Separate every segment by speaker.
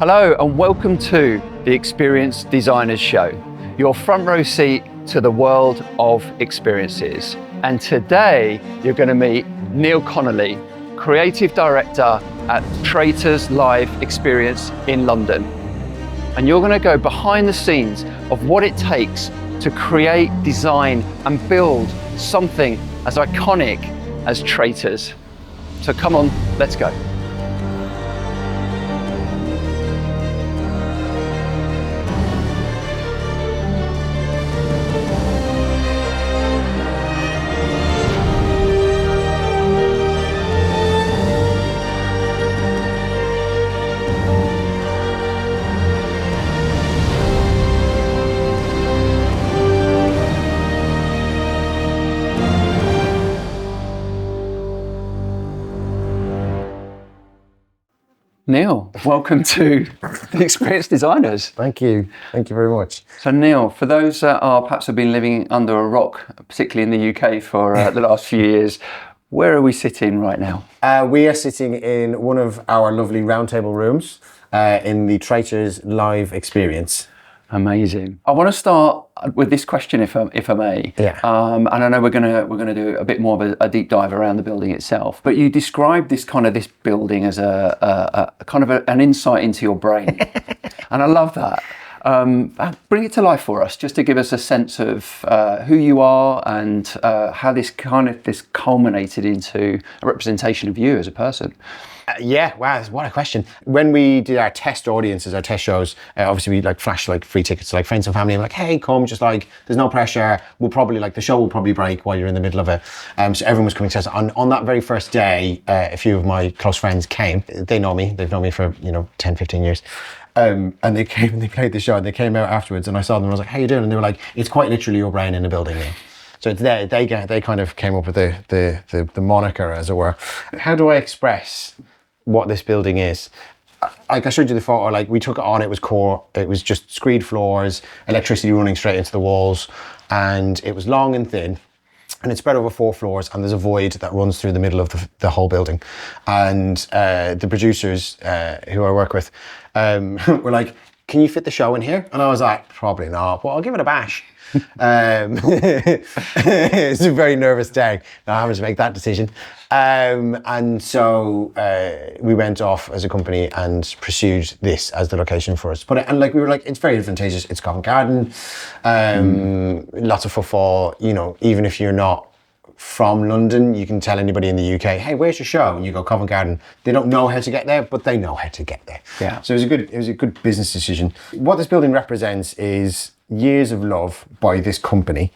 Speaker 1: Hello and welcome to the Experience Designers Show, your front row seat to the world of experiences. And today you're going to meet Neil Connolly, Creative Director at Traitors Live Experience in London. And you're going to go behind the scenes of what it takes to create, design and build something as iconic as Traitors. So come on, let's go. Neil, welcome to the Experience Designers.
Speaker 2: Thank you very much.
Speaker 1: So Neil, for those that are perhaps have been living under a rock, particularly in the UK for the last few years, where are we sitting right now?
Speaker 2: We are sitting in one of our lovely roundtable rooms in the Traitors Live Experience.
Speaker 1: Amazing. I want to start with this question, if I may.
Speaker 2: Yeah.
Speaker 1: And I know we're gonna do a bit more of a deep dive around the building itself. But you described this building as a kind of an insight into your brain, and I love that. Bring it to life for us, just to give us a sense of who you are and how this culminated into a representation of you as a person.
Speaker 2: Yeah, wow, what a question. When we did our test audiences, our test shows, obviously we flash free tickets to friends and family. I'm like, hey, come, just there's no pressure. We'll probably the show will probably break while you're in the middle of it. So everyone was coming to us. On that very first day, a few of my close friends came. They know me. They've known me for 10, 15 years. And they came and they played the show and they came out afterwards and I saw them and I was like, how you doing? And they were like, it's quite literally your brain in a building now. So it's there. They kind of came up with the moniker, as it were. How do I express what this building is? Like I showed you the photo, we took it on, it was core, it was just screed floors, electricity running straight into the walls, and it was long and thin, and it's spread over 4 floors, and there's a void that runs through the middle of the whole building. And the producers who I work with were like, can you fit the show in here? And I was like, probably not, but I'll give it a bash. It's a very nervous day. Now having to make that decision. And so we went off as a company and pursued this as the location for us. But we were like, it's very advantageous. It's Covent Garden, lots of footfall. Even if you're not from London, you can tell anybody in the UK, hey, where's your show? And you go Covent Garden. They don't know how to get there, but they know how to get there.
Speaker 1: Yeah.
Speaker 2: So it was a good business decision. What this building represents is years of love by this company,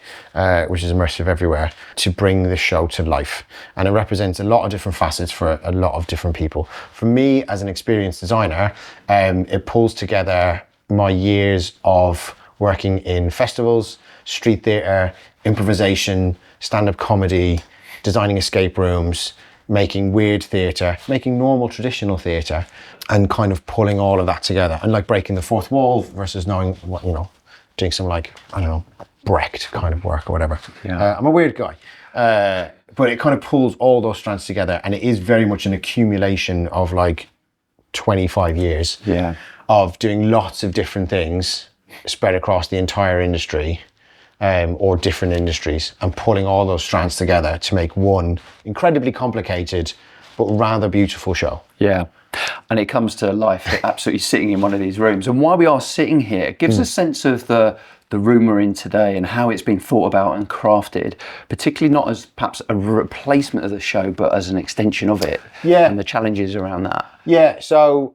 Speaker 2: which is Immersive Everywhere, to bring the show to life. And it represents a lot of different facets for a lot of different people. For me, as an experienced designer, it pulls together my years of working in festivals, street theatre, improvisation, stand-up comedy, designing escape rooms, making weird theatre, making normal traditional theatre, and kind of pulling all of that together and breaking the fourth wall versus knowing what, doing some Brecht kind of work or whatever.
Speaker 1: Yeah.
Speaker 2: I'm a weird guy, but it kind of pulls all those strands together, and it is very much an accumulation of 25 years of doing lots of different things spread across the entire industry, or different industries, and pulling all those strands together to make one incredibly complicated but rather beautiful show.
Speaker 1: Yeah. And it comes to life absolutely sitting in one of these rooms. And while we are sitting here, it gives a sense of the room we're in today and how it's been thought about and crafted, particularly not as perhaps a replacement of the show, but as an extension of it.
Speaker 2: Yeah.
Speaker 1: And the challenges around that.
Speaker 2: Yeah, so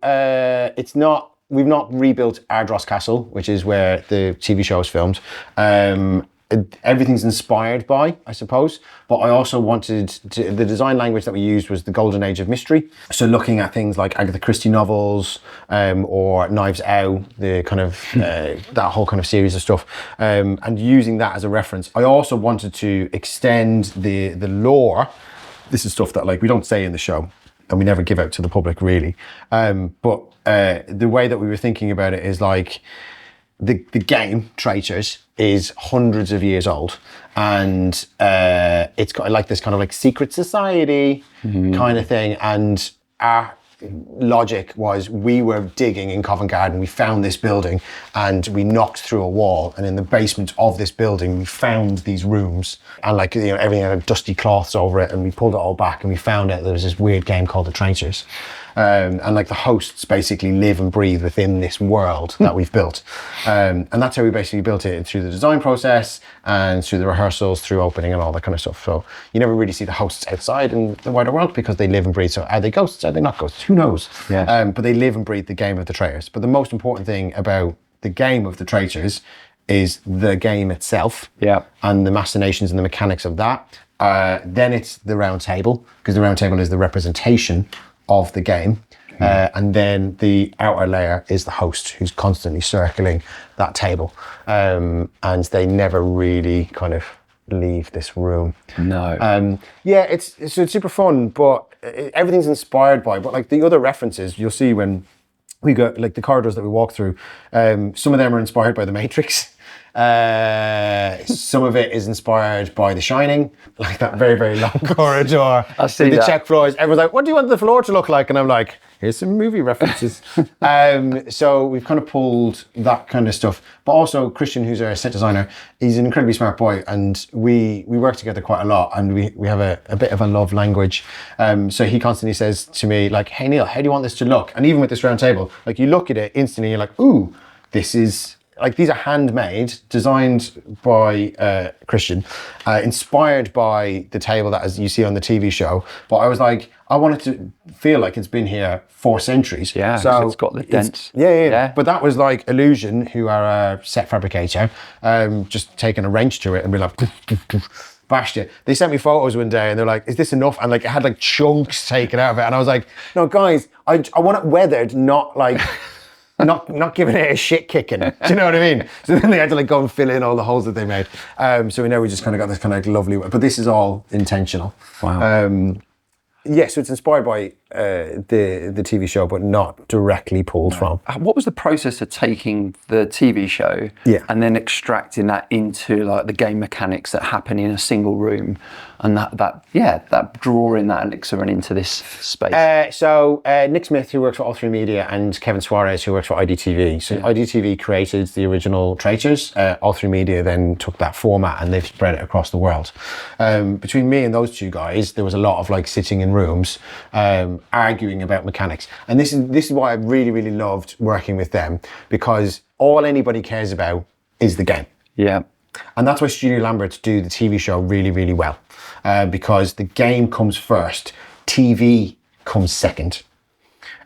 Speaker 2: we've not rebuilt Ardross Castle, which is where the TV show is filmed. Everything's inspired by, I suppose, but I also the design language that we used was the golden age of mystery. So looking at things like Agatha Christie novels, or Knives Out, the kind of, that whole kind of series of stuff, and using that as a reference. I also wanted to extend the lore. This is stuff that we don't say in the show and we never give out to the public really. But the way that we were thinking about it is the game Traitors is hundreds of years old, and it's got this kind of secret society kind of thing, and our logic was we were digging in Covent Garden, we found this building and we knocked through a wall, and in the basement of this building we found these rooms, and like, you know, everything had dusty cloths over it, and we pulled it all back and we found out there was this weird game called the Traitors. And like the hosts basically live and breathe within this world that we've built. And that's how we basically built it, through the design process and through the rehearsals, through opening and all that kind of stuff. So you never really see the hosts outside in the wider world because they live and breathe. So are they ghosts? Are they not ghosts? Who knows?
Speaker 1: Yeah.
Speaker 2: But they live and breathe the game of the Traitors. But the most important thing about the game of the Traitors is the game itself, and the machinations and the mechanics of that. Then it's the round table, because the round table is the representation of the game. And then the outer layer is the host, who's constantly circling that table. And they never really kind of leave this room.
Speaker 1: No.
Speaker 2: Yeah, it's super fun, but everything's inspired by, but like the other references you'll see when we go, like the corridors that we walk through, some of them are inspired by The Matrix. Some of it is inspired by The Shining, like that very, very long corridor.
Speaker 1: I see
Speaker 2: the
Speaker 1: that.
Speaker 2: check floors. Everyone's like, what do you want the floor to look like? And I'm like, here's some movie references. So we've kind of pulled that kind of stuff. But also Christian, who's our set designer, he's an incredibly smart boy, and we work together quite a lot, and we have a bit of a love language. So he constantly says to me, like, hey Neil, how do you want this to look? And even with this round table, like you look at it instantly, you're like, ooh, this is... Like these are handmade, designed by Christian, inspired by the table that as you see on the TV show. But I was like, I want it to feel like it's been here for centuries.
Speaker 1: Yeah,
Speaker 2: so
Speaker 1: it's got the dents.
Speaker 2: Yeah. But that was like Illusion, who are a set fabricator, just taking a wrench to it and be like, bashed it. They sent me photos one day and they're like, is this enough? And like it had like chunks taken out of it. And I was like, no guys, I want it weathered, not like... Not giving it a shit kicking. Do you know what I mean? So then they had to like go and fill in all the holes that they made. So we just kind of got this kind of like lovely, but this is all intentional.
Speaker 1: Wow.
Speaker 2: Yeah, so it's inspired by the TV show, but not directly pulled from.
Speaker 1: What was the process of taking the TV show and then extracting that into like the game mechanics that happen in a single room, and that drawing that elixir and into this space?
Speaker 2: So Nick Smith, who works for All3 Media, and Kevin Suarez, who works for IDTV. So IDTV created the original Traitors. All3 Media then took that format and they've spread it across the world. Between me and those two guys, there was a lot of like sitting in rooms, arguing about mechanics. And this is why I really, really loved working with them, because all anybody cares about is the game.
Speaker 1: Yeah.
Speaker 2: And that's why Studio Lambert do the TV show really, really well, because the game comes first, TV comes second.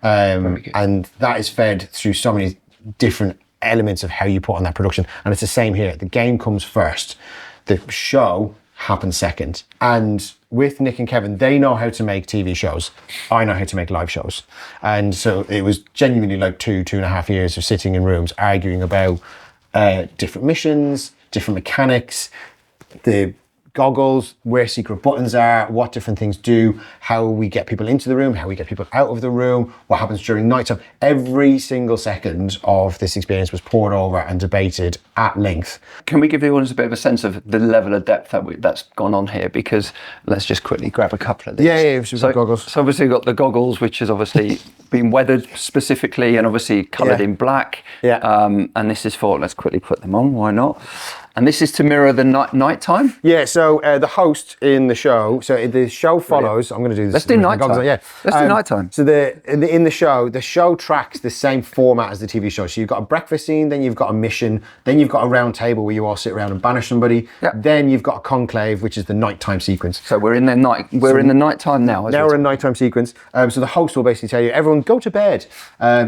Speaker 2: And that is fed through so many different elements of how you put on that production. And it's the same here. The game comes first, the show happens second. And with Nick and Kevin, they know how to make TV shows. I know how to make live shows. And so it was genuinely like 2.5 years of sitting in rooms arguing about different missions, different mechanics, the goggles, where secret buttons are, what different things do, how we get people into the room, how we get people out of the room, what happens during nighttime. Every single second of this experience was poured over and debated at length.
Speaker 1: Can we give the audience a bit of a sense of the level of depth that's gone on here? Because let's just quickly grab a couple of these.
Speaker 2: Yeah, so goggles.
Speaker 1: So obviously we've got the goggles, which has obviously been weathered specifically and obviously coloured in black.
Speaker 2: Yeah.
Speaker 1: And this is let's quickly put them on, why not? And this is to mirror the nighttime?
Speaker 2: Yeah, so the host in the show, so the show follows, I'm going to do this.
Speaker 1: Let's do nighttime.
Speaker 2: Yeah.
Speaker 1: Let's do nighttime.
Speaker 2: So in the show tracks the same format as the TV show. So you've got a breakfast scene, then you've got a mission, then you've got a round table where you all sit around and banish somebody. Yeah. Then you've got a conclave, which is the nighttime sequence.
Speaker 1: So we're in the nighttime now.
Speaker 2: Now we're in nighttime sequence. So the host will basically tell you, everyone go to bed,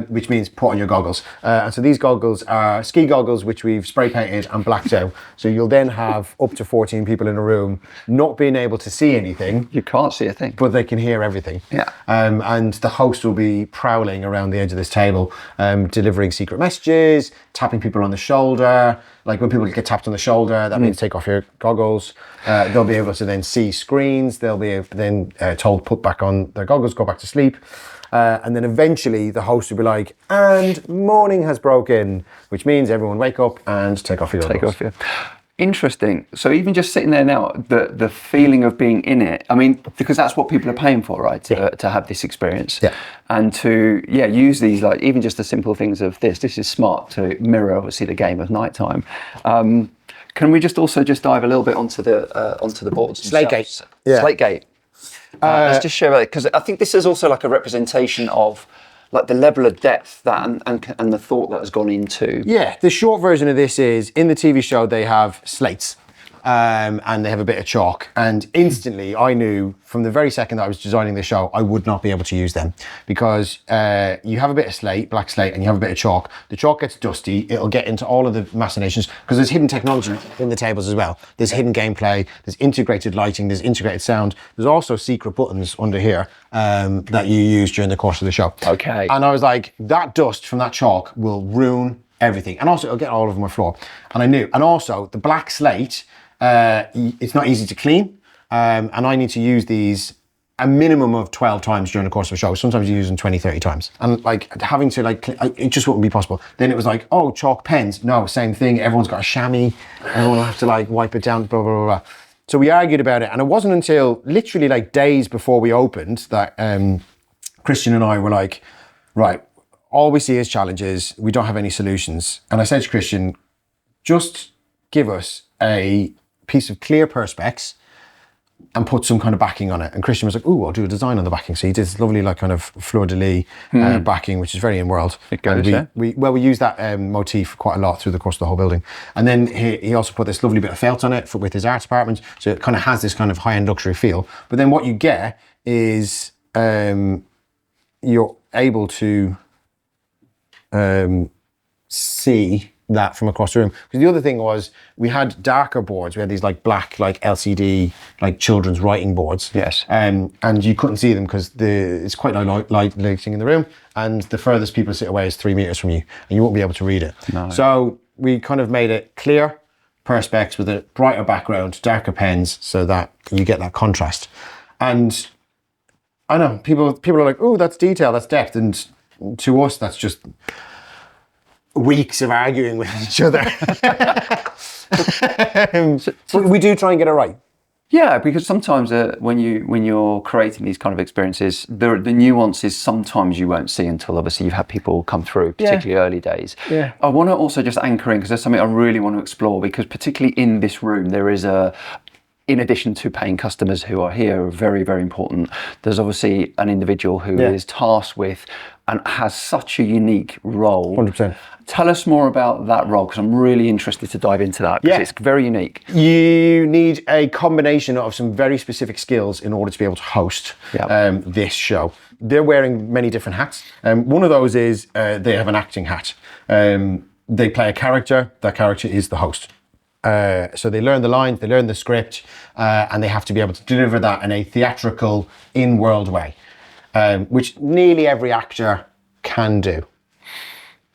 Speaker 2: which means put on your goggles. And so these goggles are ski goggles, which we've spray painted and blacked out. So you'll then have up to 14 people in a room not being able to see anything.
Speaker 1: You can't see a thing.
Speaker 2: But they can hear everything.
Speaker 1: Yeah.
Speaker 2: And the host will be prowling around the edge of this table, delivering secret messages, tapping people on the shoulder. Like when people get tapped on the shoulder, that means take off your goggles. They'll be able to then see screens. They'll be then told put back on their goggles, go back to sleep. And then eventually the host will be like, and morning has broken, which means everyone wake up and take off your goggles.
Speaker 1: Take off your... Interesting. So even just sitting there now, the feeling of being in it, I mean, because that's what people are paying for, right? To have this experience.
Speaker 2: Yeah.
Speaker 1: And to, use these, like, even just the simple things of this is smart to mirror, obviously, the game of nighttime. Can we just also just dive a little bit onto the boards?
Speaker 2: Slate-gate. Yeah.
Speaker 1: Slate-gate. Let's just share it, because I think this is also like a representation of like the level of depth that and the thought that has gone into.
Speaker 2: Yeah, the short version of this is, in the TV show, they have slates. And they have a bit of chalk. And instantly, I knew from the very second that I was designing the show, I would not be able to use them, because you have a bit of slate, black slate, and you have a bit of chalk. The chalk gets dusty. It'll get into all of the machinations, because there's hidden technology in the tables as well. There's hidden gameplay. There's integrated lighting. There's integrated sound. There's also secret buttons under here that you use during the course of the show.
Speaker 1: Okay.
Speaker 2: And I was like, that dust from that chalk will ruin everything, and also it'll get all over my floor. And I knew. And also the black slate. It's not easy to clean, and I need to use these a minimum of 12 times during the course of a show. Sometimes you use them 20, 30 times. And like having to it just wouldn't be possible. Then it was like, oh, chalk pens. No, same thing. Everyone's got a chamois. Everyone will have to like wipe it down, blah, blah, blah, blah. So we argued about it. And it wasn't until literally like days before we opened that Christian and I were like, right, all we see is challenges. We don't have any solutions. And I said to Christian, just give us a piece of clear perspex and put some kind of backing on it. And Christian was like, "Ooh, I'll do a design on the backing." So he did this lovely like kind of fleur-de-lis backing, which is very in world.
Speaker 1: It goes,
Speaker 2: we use that motif quite a lot through the course of the whole building. And then he also put this lovely bit of felt on it with his art department, so it kind of has this kind of high-end luxury feel. But then what you get is you're able to see that from across the room. Because the other thing was, we had darker boards. We had these like black, like LCD, like children's writing boards.
Speaker 1: Yes.
Speaker 2: And you couldn't see them because it's quite low lighting in the room, and the furthest people sit away is 3 meters from you, and you won't be able to read it.
Speaker 1: No.
Speaker 2: So we kind of made it clear perspex with a brighter background, darker pens, so that you get that contrast. And I know people are like, "Oh, that's detail, that's depth," and to us, that's just weeks of arguing with each other. But we do try and get it right.
Speaker 1: Yeah, because sometimes when you're creating these kind of experiences, the nuances sometimes you won't see until obviously you've had people come through, particularly early days.
Speaker 2: Yeah.
Speaker 1: I want to also just anchor in, because there's something I really want to explore, because particularly in this room there is in addition to paying customers who are here, are very, very important, there's obviously an individual who is tasked with and has such a unique role.
Speaker 2: 100%.
Speaker 1: Tell us more about that role, because I'm really interested to dive into that, because it's very unique.
Speaker 2: You need a combination of some very specific skills in order to be able to host this show. They're wearing many different hats. One of those is they have an acting hat. They play a character. That character is the host. So they learn the lines, they learn the script, and they have to be able to deliver that in a theatrical, in-world way, which nearly every actor can do,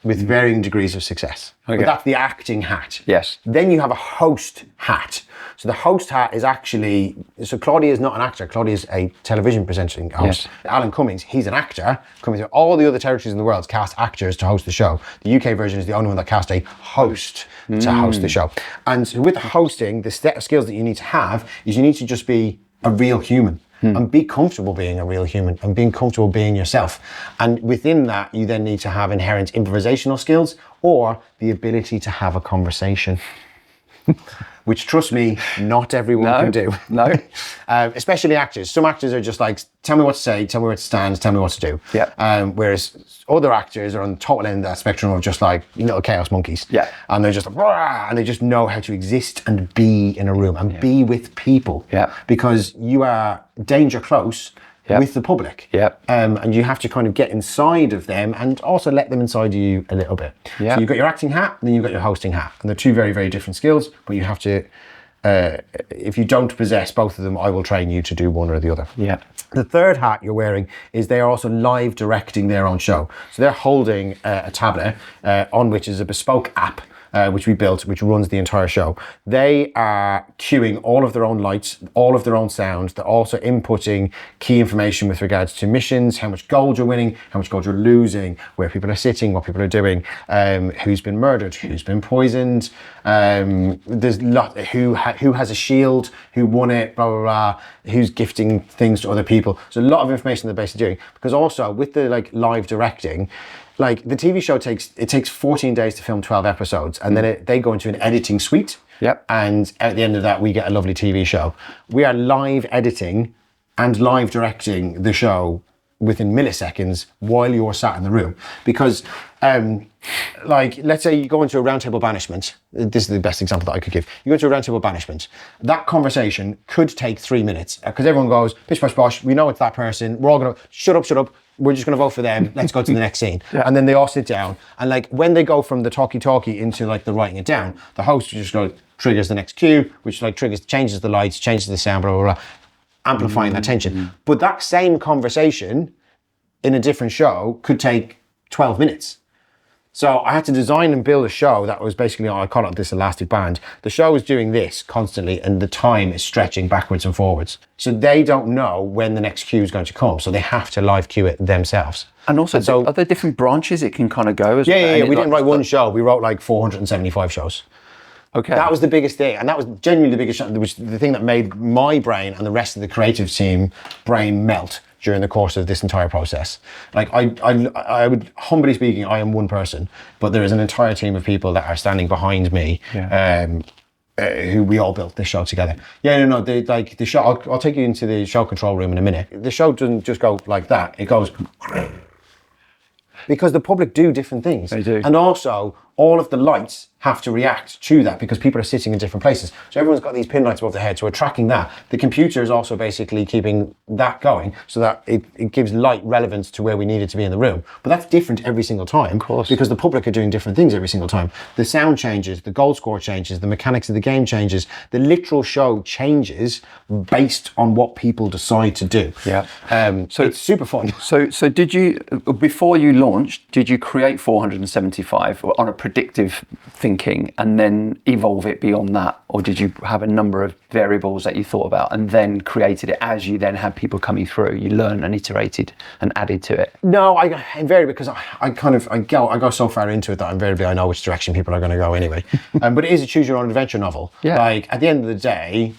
Speaker 2: with varying degrees of success.
Speaker 1: Okay.
Speaker 2: But that's the acting hat.
Speaker 1: Yes.
Speaker 2: Then you have a host hat. So the host hat is actually, so Claudia is not an actor, Claudia is a television presenting host.
Speaker 1: Yes.
Speaker 2: Alan Cummings, he's an actor. Cummings, all the other territories in the world cast actors to host the show. The UK version is the only one that cast a host to host the show. And so with hosting, the set of skills that you need to have is you need to just be a real human. And be comfortable being a real human and being comfortable being yourself. And within that, you then need to have inherent improvisational skills or the ability to have a conversation. Which, trust me, not everyone can do.
Speaker 1: No.
Speaker 2: Especially actors. Some actors are just like, tell me what to say, tell me where to stand, tell me what to do.
Speaker 1: Yeah.
Speaker 2: Whereas other actors are on the total end of that spectrum of just like little chaos monkeys.
Speaker 1: Yeah.
Speaker 2: And they're just like, rah, and they just know how to exist and be in a room and be with people.
Speaker 1: Yeah.
Speaker 2: Because you are danger close with the public.
Speaker 1: Yeah.
Speaker 2: And you have to kind of get inside of them and also let them inside you a little bit.
Speaker 1: Yeah.
Speaker 2: So you've got your acting hat and then you've got your hosting hat. And they're two very, very different skills, but you have to, if you don't possess both of them, I will train you to do one or the other.
Speaker 1: Yeah.
Speaker 2: The third hat you're wearing is they are also live directing their own show. So they're holding a tablet on which is a bespoke app which we built, which runs the entire show. They are queuing all of their own lights, all of their own sound. They're also inputting key information with regards to missions, how much gold you're winning, how much gold you're losing, where people are sitting, what people are doing, who's been murdered, who's been poisoned, there's who has a shield, who won it, blah, blah, blah, who's gifting things to other people. So a lot of information they're basically doing, because also with the like live directing, like the TV show takes 14 days to film 12 episodes, and then they go into an editing suite.
Speaker 1: Yep.
Speaker 2: And at the end of that, we get a lovely TV show. We are live editing and live directing the show within milliseconds while you're sat in the room. Because, like, let's say you go into a roundtable banishment. This is the best example that I could give. You go into a roundtable banishment. That conversation could take 3 minutes because everyone goes, pish, posh, posh, we know it's that person. We're all going to, shut up. We're just going to vote for them. Let's go to the next scene. Yeah. And then they all sit down. And like when they go from the talkie into like the writing it down, the host just goes, triggers the next cue, which like changes the lights, changes the sound, blah, blah, blah, amplifying that tension. But that same conversation in a different show could take 12 minutes. So I had to design and build a show that was basically, I call it this elastic band. The show is doing this constantly and the time is stretching backwards and forwards. So they don't know when the next cue is going to come. So they have to live cue it themselves.
Speaker 1: And also, so, are there different branches it can kind of go as well?
Speaker 2: Yeah. We didn't write one show. We wrote like 475 shows.
Speaker 1: Okay.
Speaker 2: That was the biggest thing. And that was genuinely the biggest show, which the thing that made my brain and the rest of the creative team brain melt during the course of this entire process. Like I would, humbly speaking, I am one person, but there is an entire team of people that are standing behind me, who we all built this show together. The show, I'll take you into the show control room in a minute. The show doesn't just go like that, it goes, because the public do different things.
Speaker 1: They do.
Speaker 2: And also, all of the lights have to react to that because people are sitting in different places. So everyone's got these pin lights above their head, so we're tracking that. The computer is also basically keeping that going so that it gives light relevance to where we need it to be in the room. But that's different every single time.
Speaker 1: Of course.
Speaker 2: Because the public are doing different things every single time. The sound changes, the goal score changes, the mechanics of the game changes, the literal show changes based on what people decide to do.
Speaker 1: Yeah.
Speaker 2: So it's super fun.
Speaker 1: So did you, before you launched, did you create 475 on a predictive thinking and then evolve it beyond that? Or did you have a number of variables that you thought about and then created it as you then had people coming through? You learned and iterated and added to it?
Speaker 2: No, invariably, because I go so far into it that invariably I know which direction people are going to go anyway. But it is a choose your own adventure novel.
Speaker 1: Yeah.
Speaker 2: Like at the end of the day,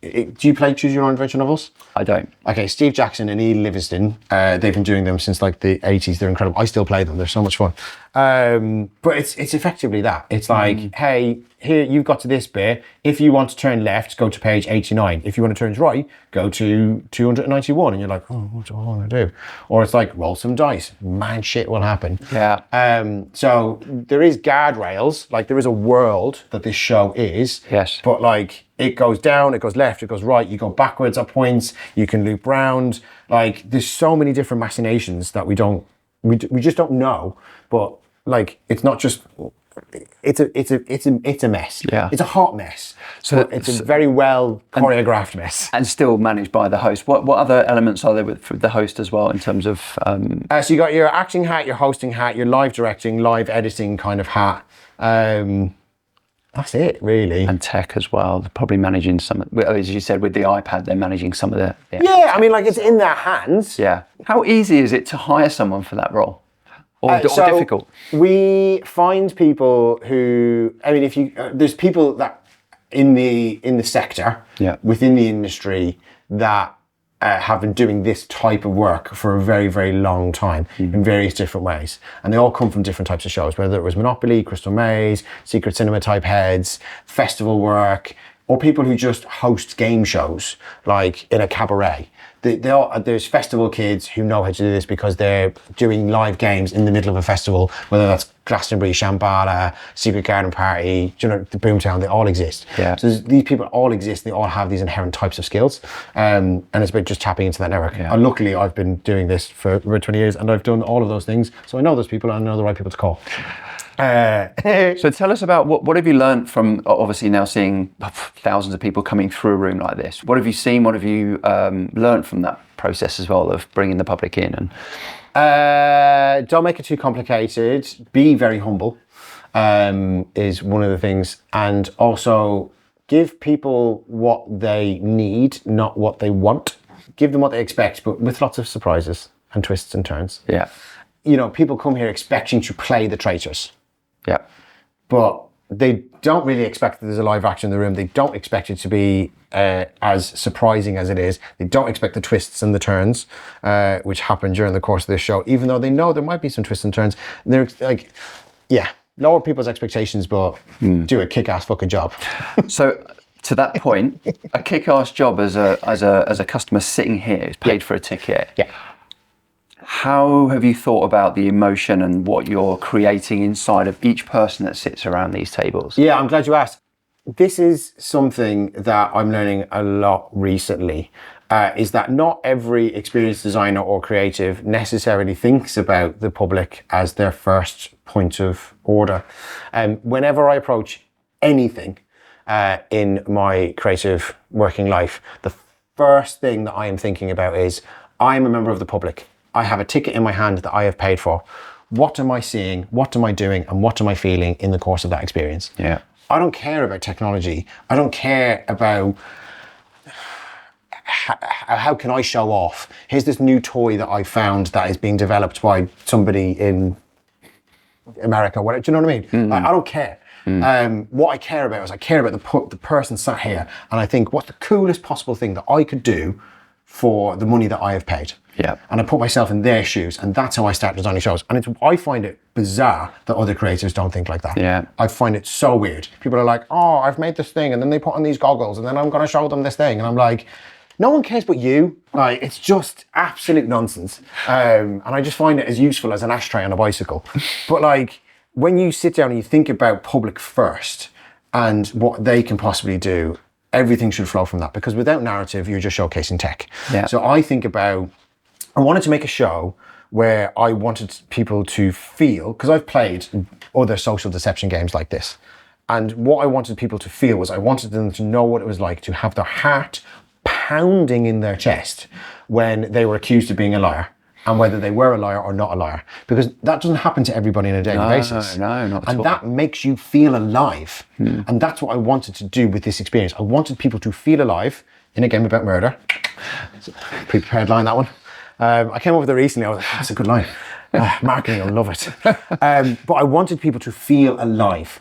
Speaker 2: do you play choose your own adventure novels?
Speaker 1: I don't.
Speaker 2: Okay, Steve Jackson and Ian Livingstone, they've been doing them since like the 80s. They're incredible. I still play them. They're so much fun. But it's effectively that. It's like, hey, here you've got to this bit. If you want to turn left, go to page 89. If you want to turn right, go to 291. And you're like, oh, what do I want to do? Or it's like, roll some dice. Man, shit will happen.
Speaker 1: Yeah.
Speaker 2: So there is guardrails. Like there is a world that this show is.
Speaker 1: Yes.
Speaker 2: But like it goes down, it goes left, it goes right. You go backwards at points. You can loop round. Like there's so many different machinations that we just don't know. But like it's not just. It's a mess.
Speaker 1: Yeah.
Speaker 2: It's a hot mess.
Speaker 1: So
Speaker 2: it's a very well choreographed mess.
Speaker 1: And still managed by the host. What other elements are there with the host as well in terms of?
Speaker 2: So you got your acting hat, your hosting hat, your live directing, live editing kind of hat. That's it, really.
Speaker 1: And tech as well. They're probably managing some. As you said, with the iPad, they're managing some of the
Speaker 2: yeah, I mean, like it's in their hands.
Speaker 1: Yeah. How easy is it to hire someone for that role? Or difficult?
Speaker 2: We find people who, I mean, if you, there's people that in the sector, within the industry that have been doing this type of work for a very, very long time in various different ways. And they all come from different types of shows, whether it was Monopoly, Crystal Maze, Secret Cinema type heads, festival work, or people who just host game shows, like in a cabaret. There's festival kids who know how to do this because they're doing live games in the middle of a festival, whether that's Glastonbury, Shambhala, Secret Garden Party, the Boomtown, they all exist.
Speaker 1: Yeah.
Speaker 2: So these people all exist, they all have these inherent types of skills, and it's about just tapping into that network.
Speaker 1: Yeah.
Speaker 2: And luckily I've been doing this for over 20 years and I've done all of those things, so I know those people and I know the right people to call.
Speaker 1: So tell us about what have you learned from obviously now seeing thousands of people coming through a room like this? What have you seen? What have you learned from that process as well of bringing the public in? And
Speaker 2: don't make it too complicated. Be very humble. is one of the things. And also give people what they need, not what they want. Give them what they expect, but with lots of surprises and twists and turns.
Speaker 1: Yeah.
Speaker 2: You know, people come here expecting to play the traitors.
Speaker 1: Yeah.
Speaker 2: But they don't really expect that there's a live action in the room. They don't expect it to be as surprising as it is. They don't expect the twists and the turns, which happen during the course of this show, even though they know there might be some twists and turns. And they're like, yeah, lower people's expectations, but do a kick-ass fucking job.
Speaker 1: So to that point, a kick-ass job as a customer sitting here is paid for a ticket.
Speaker 2: Yeah.
Speaker 1: How have you thought about the emotion and what you're creating inside of each person that sits around these tables?
Speaker 2: Yeah, I'm glad you asked. This is something that I'm learning a lot recently, is that not every experience designer or creative necessarily thinks about the public as their first point of order. Whenever I approach anything in my creative working life, the first thing that I am thinking about is, I'm a member of the public. I have a ticket in my hand that I have paid for. What am I seeing? What am I doing? And what am I feeling in the course of that experience?
Speaker 1: Yeah.
Speaker 2: I don't care about technology. I don't care about how can I show off. Here's this new toy that I found that is being developed by somebody in America. Whatever. Do you know what I mean? Like, I don't care. What I care about is I care about the person sat here, and I think, what's the coolest possible thing that I could do for the money that I have paid?
Speaker 1: Yeah.
Speaker 2: And I put myself in their shoes, and that's how I start designing shows. And I find it bizarre that other creators don't think like that.
Speaker 1: Yeah.
Speaker 2: I find it so weird. People are like, oh, I've made this thing, and then they put on these goggles, and then I'm going to show them this thing. And I'm like, no one cares but you. Like, it's just absolute nonsense. And I just find it as useful as an ashtray on a bicycle. But like, when you sit down and you think about public first and what they can possibly do, everything should flow from that, because without narrative, you're just showcasing tech.
Speaker 1: Yeah.
Speaker 2: So I think about, I wanted to make a show where I wanted people to feel, because I've played other social deception games like this, and what I wanted people to feel was I wanted them to know what it was like to have their heart pounding in their chest when they were accused of being a liar, and whether they were a liar or not a liar, because that doesn't happen to everybody on a daily basis.
Speaker 1: No, not at all.
Speaker 2: And that makes you feel alive. And that's what I wanted to do with this experience. I wanted people to feel alive in a game about murder. Pre-prepared line, that one. I came up with it recently. I was like, that's a good line. Marketing, I love it. But I wanted people to feel alive,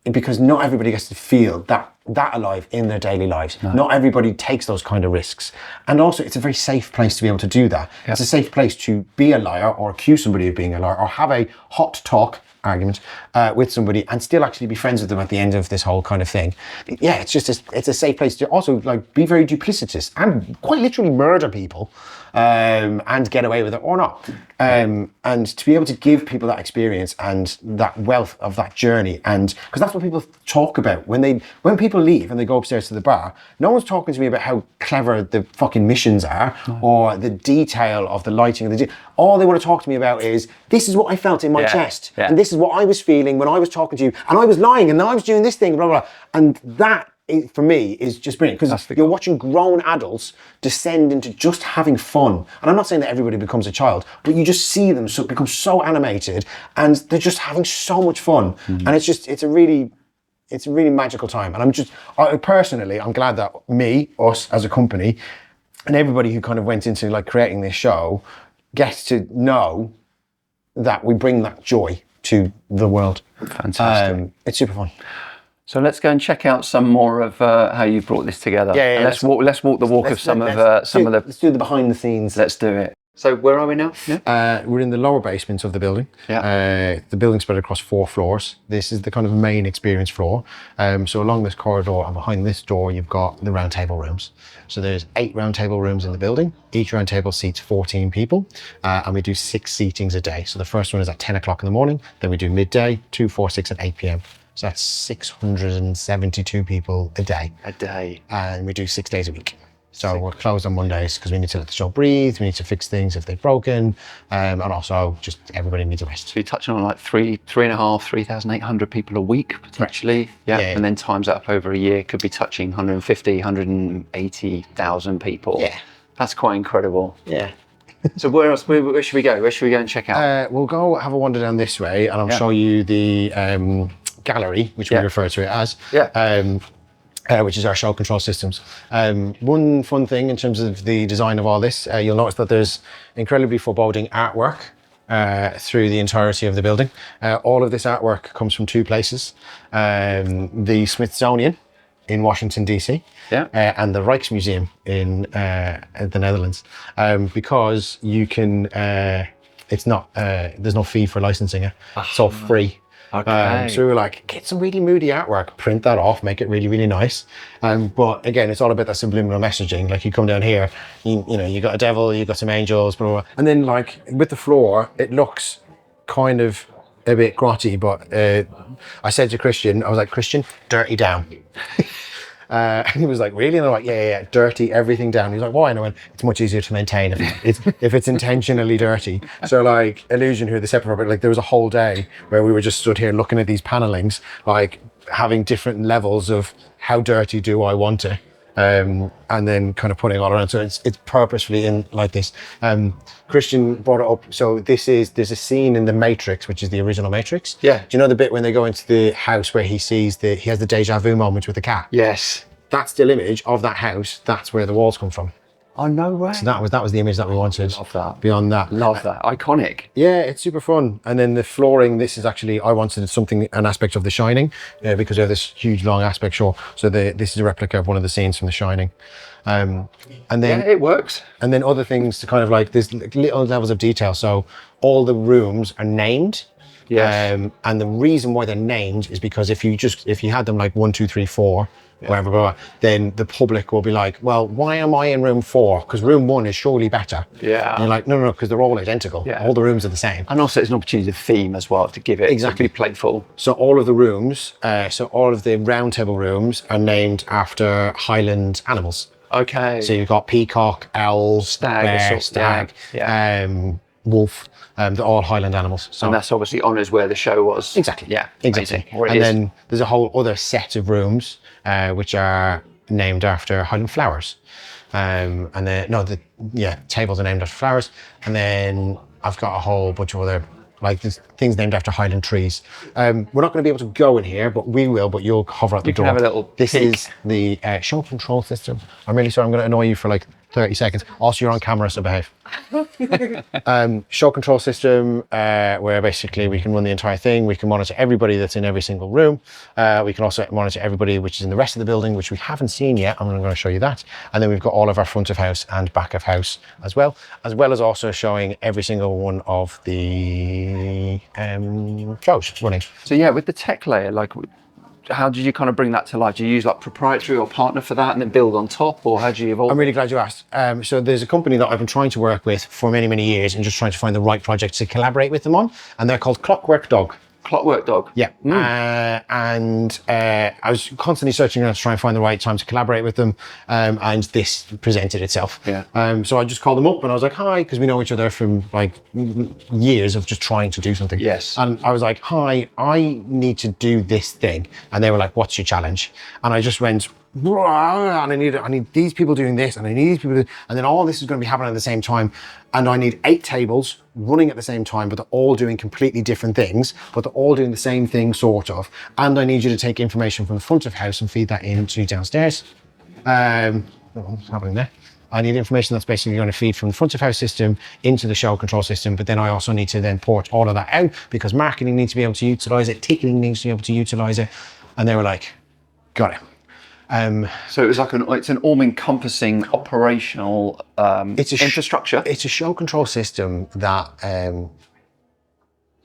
Speaker 2: because not everybody gets to feel that alive in their daily lives. No. Not everybody takes those kind of risks. And also, it's a very safe place to be able to do that. Yep. It's a safe place to be a liar or accuse somebody of being a liar or have a hot talk argument with somebody and still actually be friends with them at the end of this whole kind of thing. Yeah, it's just it's a safe place to also like be very duplicitous and quite literally murder people and get away with it or not. And to be able to give people that experience and that wealth of that journey, and because that's what people talk about when people leave and they go upstairs to the bar, no one's talking to me about how clever the fucking missions are or the detail of the lighting. All they want to talk to me about is, this is what I felt in my chest, and this is what I was feeling when I was talking to you, and I was lying, and I was doing this thing, blah, blah, blah. And that, for me, is just brilliant, because you're watching grown adults descend into just having fun. And I'm not saying that everybody becomes a child, but you just see them become so animated, and they're just having so much fun. And it's a really magical time. And personally, I'm glad that us as a company, and everybody who kind of went into like creating this show gets to know that we bring that joy to the world.
Speaker 1: Fantastic.
Speaker 2: It's super fun.
Speaker 1: So let's go and check out some more of how you've brought this together.
Speaker 2: Yeah.
Speaker 1: Let's walk the walk of some of the.
Speaker 2: Let's do the behind the scenes.
Speaker 1: Let's do it. So where are we now? Yeah.
Speaker 2: We're in the lower basement of the building.
Speaker 1: Yeah.
Speaker 2: The building's spread across 4 floors. This is the kind of main experience floor. So along this corridor and behind this door, you've got the roundtable rooms. So there's 8 roundtable rooms in the building. Each roundtable seats 14 people, and we do 6 seatings a day. So the first one is at 10 o'clock in the morning. Then we do midday, 2, 4, 6, and 8 p.m. So that's 672 people a day. And we do 6 days a week. So we're closed on Mondays because we need to let the show breathe. We need to fix things if they've broken. And also just everybody needs a rest.
Speaker 1: So you're touching on like 3,800 people a week potentially. Yeah. And then times that up over a year, could be touching 150, 180,000 people.
Speaker 2: Yeah.
Speaker 1: That's quite incredible.
Speaker 2: Yeah.
Speaker 1: So where else? Where should we go? Where should we go and check out?
Speaker 2: We'll go have a wander down this way, and I'll show you the gallery, which we refer to it as. Which is our show control systems. One fun thing in terms of the design of all this, you'll notice that there's incredibly foreboding artwork through the entirety of the building. All of this artwork comes from two places. The Smithsonian in Washington, DC, and the Rijksmuseum in the Netherlands. Because you can, it's not, there's no fee for licensing it. It's all free.
Speaker 1: Okay.
Speaker 2: So we were like, get some really moody artwork, print that off, make it really, really nice. But again, it's all about that subliminal messaging. Like you come down here, you know, you got a devil, you got some angels, blah, blah, blah. And then like with the floor, it looks kind of a bit grotty, but I said to Christian, I was like, Christian, dirty down. And he was like, really? And I'm like, yeah, dirty everything down. He's like, why? And I went, it's much easier to maintain if it's intentionally dirty. So like Illusion, who are the separate property, like there was a whole day where we were just stood here looking at these panelings, like having different levels of how dirty do I want it. And then kind of putting it all around. So it's purposefully in like this. Christian brought it up. So there's a scene in The Matrix, which is the original Matrix.
Speaker 1: Yeah.
Speaker 2: Do you know the bit when they go into the house where he has the deja vu moment with the cat?
Speaker 1: Yes.
Speaker 2: That still image of that house, that's where the walls come from.
Speaker 1: Oh, no way.
Speaker 2: So that was the image that we wanted.
Speaker 1: Love that.
Speaker 2: Beyond that.
Speaker 1: Love that. Iconic.
Speaker 2: Yeah, it's super fun. And then the flooring, this is actually, I wanted an aspect of The Shining, because we have this huge long aspect shot. So this is a replica of one of the scenes from The Shining. And then
Speaker 1: it works.
Speaker 2: And then other things to kind of like, there's little levels of detail. So all the rooms are named.
Speaker 1: Yes.
Speaker 2: And the reason why they're named is because if you had them like 1, 2, 3, 4, whatever, blah, blah, then the public will be like, well, why am I in room 4? Because room 1 is surely better.
Speaker 1: Yeah.
Speaker 2: And you're like, no, because they're all identical.
Speaker 1: Yeah.
Speaker 2: All the rooms are the same.
Speaker 1: And also it's an opportunity to theme as well, to give it exactly playful.
Speaker 2: So all of the rooms, all of the roundtable rooms are named after Highland animals.
Speaker 1: Okay.
Speaker 2: So you've got peacock, owl, bear, stag, wolf. They're all Highland animals. So,
Speaker 1: and that's obviously honours where the show was.
Speaker 2: Exactly.
Speaker 1: Yeah.
Speaker 2: Exactly. And then there's a whole other set of rooms which are named after Highland flowers. And then tables are named after flowers. And then I've got a whole bunch of other things named after Highland trees. We're not going to be able to go in here, but we will. But you'll hover at the door.
Speaker 1: You can have a little
Speaker 2: This
Speaker 1: peek.
Speaker 2: is the show control system. I'm really sorry. I'm going to annoy you for like 30 seconds. Also, you're on camera, so behave. Show control system, where basically we can run the entire thing. We can monitor everybody that's in every single room. We can also monitor everybody which is in the rest of the building, which we haven't seen yet. I'm going to show you that. And then we've got all of our front of house and back of house as well as also showing every single one of the shows running.
Speaker 1: So yeah, with the tech layer, like, how did you kind of bring that to life? Do you use like proprietary or partner for that and then build on top, or how do you evolve?
Speaker 2: I'm really glad you asked. So there's a company that I've been trying to work with for many, many years and just trying to find the right project to collaborate with them on. And they're called Clockwork Dog.
Speaker 1: Clockwork Dog?
Speaker 2: Yeah. And I was constantly searching around to try and find the right time to collaborate with them. And this presented itself.
Speaker 1: Yeah.
Speaker 2: So I just called them up and I was like, hi, because we know each other from like years of just trying to do something.
Speaker 1: Yes.
Speaker 2: And I was like, hi, I need to do this thing. And they were like, what's your challenge? And I just went, and I need these people doing this, and I need these people doing, and then all this is going to be happening at the same time, and I need 8 tables running at the same time, but they're all doing completely different things, but they're all doing the same thing sort of, and I need you to take information from the front of house and feed that into downstairs. What's happening there? I need information that's basically going to feed from the front of house system into the show control system, but then I also need to then port all of that out because marketing needs to be able to utilize it, ticketing needs to be able to utilize it, and they were like, got it.
Speaker 1: So it was like it's an all-encompassing operational infrastructure.
Speaker 2: It's a show control system that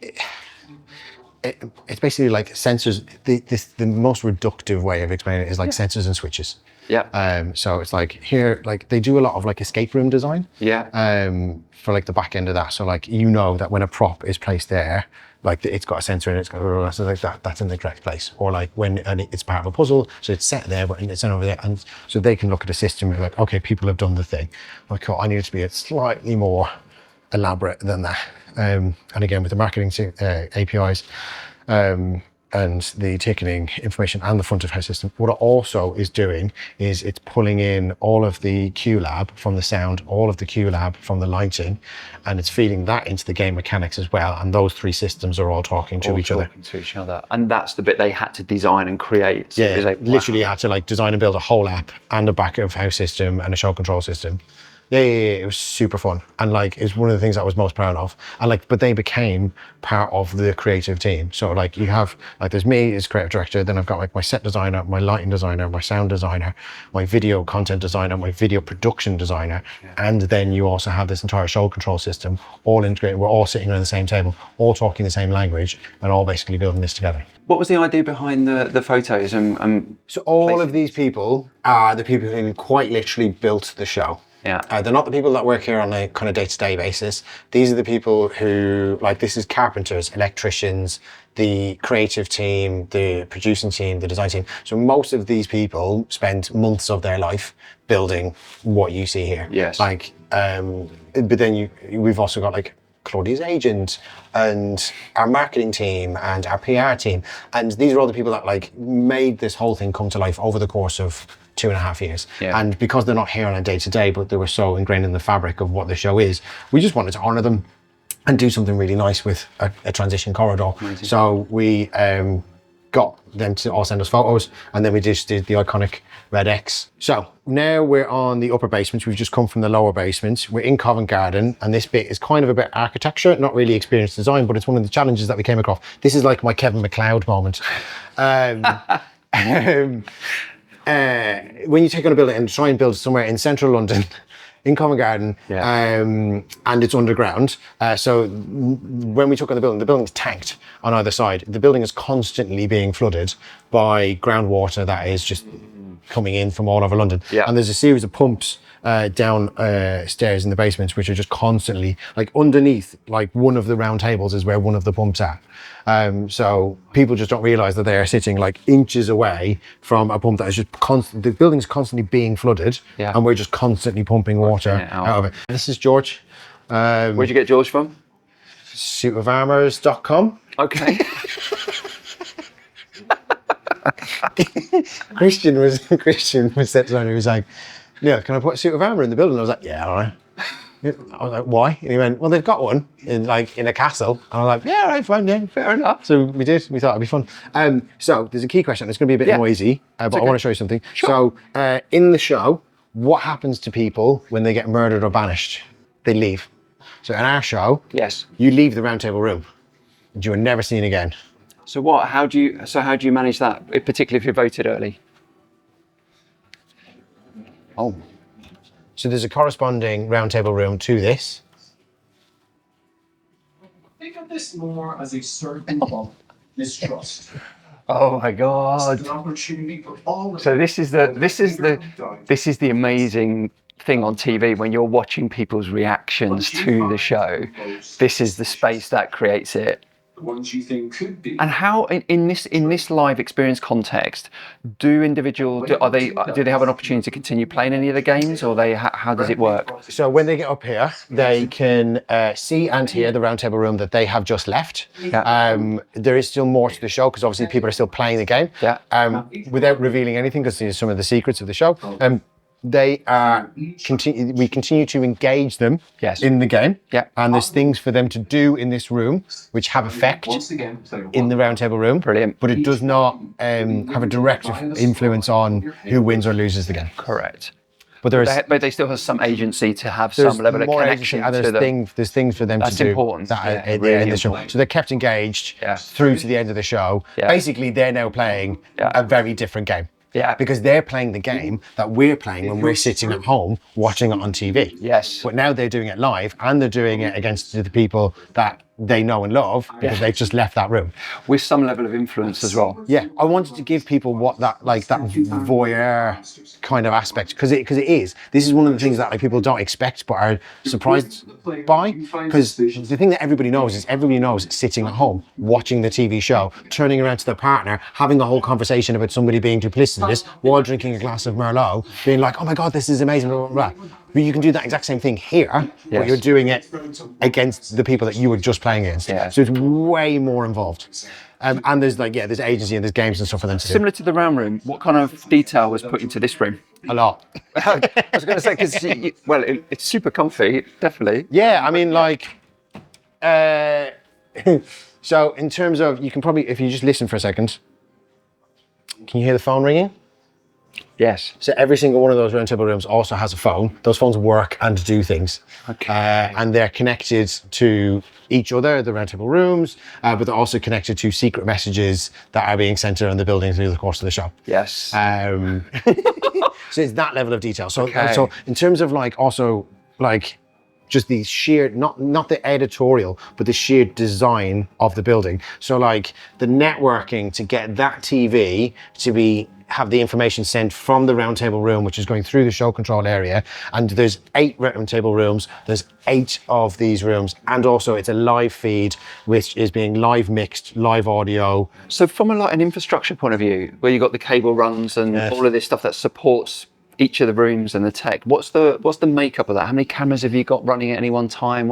Speaker 2: it's basically like sensors. The most reductive way of explaining it is like sensors and switches.
Speaker 1: Yeah.
Speaker 2: So it's like here, like they do a lot of like escape room design.
Speaker 1: Yeah.
Speaker 2: For like the back end of that. So like you know that when a prop is placed there, like it's got a sensor in it, it's got so like that's in the correct place. Or like when it's part of a puzzle, so it's set there, but it's over there, and so they can look at a system and be like, okay, people have done the thing. Like, cool, I need it to be a slightly more elaborate than that. And again with the marketing APIs, and the ticketing information and the front of house system. What it also is doing is it's pulling in all of the Q lab from the sound, all of the Q lab from the lighting, and it's feeding that into the game mechanics as well. And those three systems are all talking to each other.
Speaker 1: And that's the bit they had to design and create. So
Speaker 2: Yeah, literally had to like design and build a whole app and a back of house system and a show control system. Yeah, it was super fun, and like it's one of the things I was most proud of. And like, but they became part of the creative team. So like, you have like, there's me as creative director, then I've got like my set designer, my lighting designer, my sound designer, my video content designer, my video production designer, and then you also have this entire show control system, all integrated. We're all sitting around the same table, all talking the same language, and all basically building this together.
Speaker 1: What was the idea behind the photos?
Speaker 2: So all of these people are the people who quite literally built the show.
Speaker 1: Yeah.
Speaker 2: They're not the people that work here on a kind of day-to-day basis. These are the people who, like, this is carpenters, electricians, the creative team, the producing team, the design team. So most of these people spend months of their life building what you see here.
Speaker 1: Yes.
Speaker 2: Like, but then we've also got like Claudia's agent and our marketing team and our PR team. And these are all the people that like made this whole thing come to life over the course of 2.5 years.
Speaker 1: Yeah.
Speaker 2: And because they're not here on a day-to-day, but they were so ingrained in the fabric of what the show is, we just wanted to honor them and do something really nice with a transition corridor. Amazing. So we got them to all send us photos, and then we just did the iconic red X. So now we're on the upper basement. We've just come from the lower basement. We're in Covent Garden, and this bit is kind of a bit architecture, not really experience design, but it's one of the challenges that we came across. This is like my Kevin McLeod moment. When you take on a building and try and build somewhere in central London, in Covent Garden, and it's underground. So when we took on the building's tanked on either side. The building is constantly being flooded by groundwater that is just coming in from all over London. Yeah. And there's a series of pumps down stairs in the basements, which are just constantly, like underneath, like one of the round tables is where one of the pumps are. So people just don't realise that they are sitting like inches away from a pump that is just the building's constantly being flooded, and we're just constantly pumping water out of it. This is George.
Speaker 1: Where'd you get George from?
Speaker 2: Suitofarmors.com.
Speaker 1: Okay.
Speaker 2: Christian was set designer. He was like, "Yeah, can I put a suit of armour in the building?" I was like, "Yeah, all right." I was like, "Why?" And he went, "Well, they've got one in a castle." And I was like, "Yeah, all right, fine, yeah, fair enough." So we did. We thought it'd be fun. So there's a key question. It's going to be a bit noisy, but I want to show you something. Sure. So in the show, what happens to people when they get murdered or banished? They leave. So in our show, you leave the round table room, and you are never seen again.
Speaker 1: So what? How do you manage that, particularly if you're voted early?
Speaker 2: Oh. So there's a corresponding round table room to this.
Speaker 3: Think of this more as a circle of mistrust.
Speaker 1: Oh my God!
Speaker 3: It's an opportunity for all.
Speaker 1: So this is the amazing thing on TV when you're watching people's reactions to the show. This is the space that creates it.
Speaker 3: Ones you think could be.
Speaker 1: And how in this live experience context, do they have an opportunity to continue playing any of the games, or how does it work?
Speaker 2: So when they get up here, they can see and hear the round table room that they have just left. Yeah. There is still more to the show because obviously people are still playing the game. Yeah. Without revealing anything, because these are some of the secrets of the show. We continue to engage them in the game. Yeah. And there's things for them to do in this room which have effect in the round table room. Brilliant. But it does not have a direct influence on who wins or loses the game.
Speaker 1: Correct.
Speaker 2: But
Speaker 1: they still have some agency to have some level of connection to them.
Speaker 2: There's things for them to do.
Speaker 1: That's important.
Speaker 2: In the show. So they're kept engaged through to the end of the show. Yeah. Basically, they're now playing a very different game. Yeah. Because they're playing the game that we're playing when we're sitting at home watching it on TV. Yes. But now they're doing it live, and they're doing it against the people that they know and love because they've just left that room.
Speaker 1: With some level of influence as well.
Speaker 2: Yeah. I wanted to give people what that voyeur kind of aspect, because it is. This is one of the things that people don't expect but are surprised by, because the thing that everybody knows is sitting at home watching the TV show, turning around to their partner, having a whole conversation about somebody being duplicitous while drinking a glass of Merlot, being like, "Oh my God, this is amazing," blah, blah, blah. But you can do that exact same thing here, but
Speaker 1: Yes.
Speaker 2: you're doing it against the people that you were just playing against.
Speaker 1: Yeah.
Speaker 2: So it's way more involved. And there's there's agency and there's games and stuff for them to do.
Speaker 1: Similar to the round room, what kind of detail was put into this room?
Speaker 2: A lot.
Speaker 1: I was going to say, because, well, it's super comfy, definitely.
Speaker 2: Yeah, I mean, so in terms of, you can probably, if you just listen for a second, can you hear the phone ringing?
Speaker 1: Yes.
Speaker 2: So every single one of those roundtable rooms also has a phone. Those phones work and do things.
Speaker 1: Okay.
Speaker 2: And they're connected to each other, the roundtable rooms, but they're also connected to secret messages that are being sent around the building through the course of the show.
Speaker 1: Yes.
Speaker 2: So it's that level of detail. So,
Speaker 1: Okay.
Speaker 2: so in terms of just the sheer, not the editorial, but the sheer design of the building. So like the networking to get that TV to have the information sent from the roundtable room, which is going through the show control area. And there's 8 roundtable rooms. There's 8 of these rooms. And also it's a live feed, which is being live mixed, live audio.
Speaker 1: So from an infrastructure point of view, where you've got the cable runs and all of this stuff that supports each of the rooms and the tech, what's the makeup of that? How many cameras have you got running at any one time?